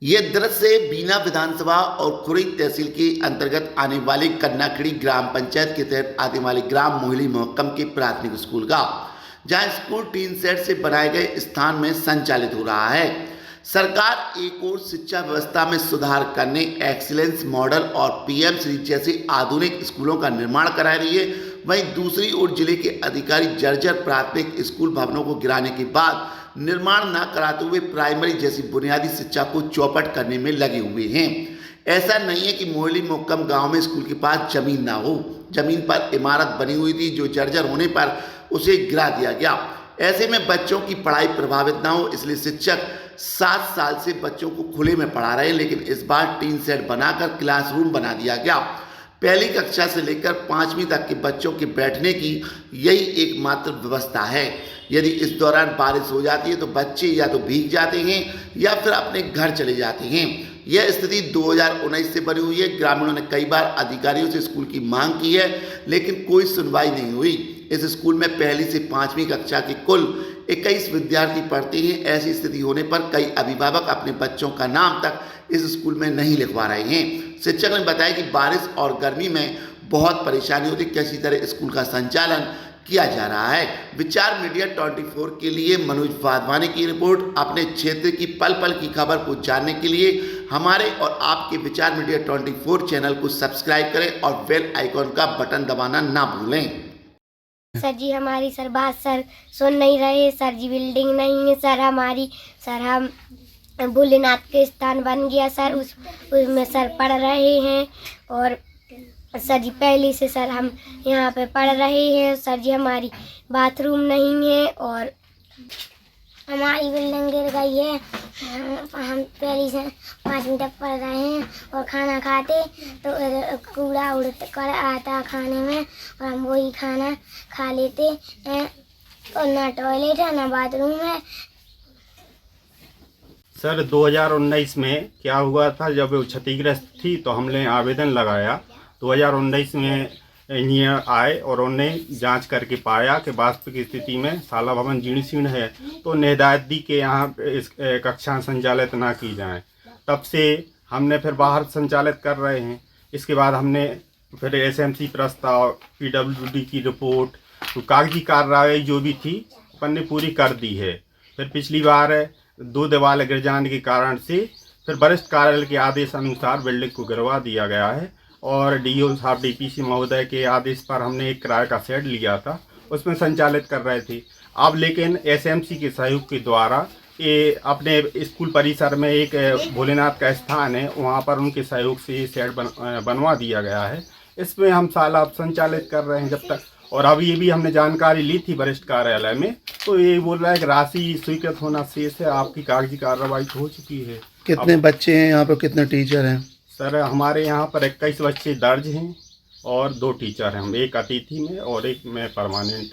ये दृश्य बीना विधानसभा और खुरई तहसील के अंतर्गत आने वाले कन्नाखड़ी ग्राम पंचायत के तहत आने वाले ग्राम मोहिली मोहक्कम के प्राथमिक स्कूल का, जहां स्कूल टीन सेट से बनाए गए स्थान में संचालित हो रहा है। सरकार एक ओर शिक्षा व्यवस्था में सुधार करने, एक्सीलेंस मॉडल और पीएम श्री जैसे आधुनिक स्कूलों का निर्माण करा रही है, वहीं दूसरी ओर जिले के अधिकारी जर्जर प्राथमिक स्कूल भवनों को गिराने के बाद निर्माण न कराते हुए प्राइमरी जैसी बुनियादी शिक्षा को चौपट करने में लगे हुए हैं। ऐसा नहीं है कि मोहिली मोहक्कम गांव में स्कूल के पास जमीन ना हो, जमीन पर इमारत बनी हुई थी जो जर्जर होने पर उसे गिरा दिया गया। ऐसे में बच्चों की पढ़ाई प्रभावित ना हो, इसलिए शिक्षक 7 साल से बच्चों को खुले में पढ़ा रहे हैं, लेकिन इस बार टीन सेट बनाकर क्लासरूम बना दिया गया। पहली कक्षा से लेकर 5वीं तक के बच्चों के बैठने की यही एकमात्र व्यवस्था है। यदि इस दौरान बारिश हो जाती है तो बच्चे या तो भीग जाते हैं या फिर अपने घर चले जाते हैं। यह स्थिति 2019 से बनी हुई है। ग्रामीणों ने कई बार अधिकारियों से स्कूल की मांग की है, लेकिन कोई सुनवाई नहीं हुई। इस स्कूल में पहली से 5वीं कक्षा के कुल 21 विद्यार्थी पढ़ते हैं। ऐसी स्थिति होने पर कई अभिभावक अपने बच्चों का नाम तक इस स्कूल में नहीं लिखवा रहे हैं। शिक्षक ने बताया कि बारिश और गर्मी में बहुत परेशानी होती, किसी तरह स्कूल का संचालन किया जा रहा है। विचार मीडिया 24 के लिए मनोज वाधवानी की रिपोर्ट। अपने क्षेत्र की पल पल की खबर को जानने के लिए हमारे और आपके विचार मीडिया 24 चैनल को सब्सक्राइब करें और बेल आइकॉन का बटन दबाना ना भूलें। सर जी, हमारी सर बात सर सुन नहीं रहे। सर जी, बिल्डिंग नहीं है सर हमारी। सर हम भोलेनाथ के स्थान बन गया सर, उसमें सर पढ़ रहे हैं। और सर जी, पहले से सर हम यहाँ पे पढ़ रहे हैं। सर जी, हमारी बाथरूम नहीं है और हमारी बिल्डिंग गिर गई है। हम पहले से 5वीं तक पढ़ रहे हैं और खाना खाते तो कूड़ा उड़ कर आता खाने में और हम वही खाना खा लेते हैं और ना टॉयलेट है ना बाथरूम है। सर 2019 में क्या हुआ था, जब वो क्षतिग्रस्त थी तो हमने आवेदन लगाया। 2019 में इंजीनियर आए और उन्हें जांच करके पाया कि वास्तविक स्थिति में शाला भवन जीर्ण शीर्ण है, तो हिदायत दी कि यहाँ इस कक्षा संचालित ना की जाए। तब से हमने फिर बाहर संचालित कर रहे हैं। इसके बाद हमने फिर एसएमसी प्रस्ताव, पीडब्ल्यूडी की रिपोर्ट, तो कागजी कार्रवाई जो भी थी अपन ने पूरी कर दी है। फिर पिछली बार 2 दीवार गिर जाने के कारण से फिर वरिष्ठ कार्यालय के आदेश अनुसार बिल्डिंग को गिरवा दिया गया है और डीओ साहब डीपीसी महोदय के आदेश पर हमने एक किराए का शेड लिया था, उसमें संचालित कर रहे थे। अब लेकिन एसएमसी के सहयोग के द्वारा ये अपने स्कूल परिसर में एक भोलेनाथ का स्थान है, वहाँ पर उनके सहयोग से ये शेड बनवा दिया गया है। इसमें हम शाला संचालित कर रहे हैं जब तक। और अब ये भी हमने जानकारी ली थी वरिष्ठ कार्यालय में, तो ये बोल रहा है कि राशि स्वीकृत होना शेष है, आपकी कागजी कार्रवाई हो चुकी है। कितने बच्चे हैं यहाँ पर, कितने टीचर हैं? सर हमारे यहाँ पर 21 बच्चे दर्ज हैं और 2 टीचर हैं, हम एक अतिथि में और एक में परमानेंट।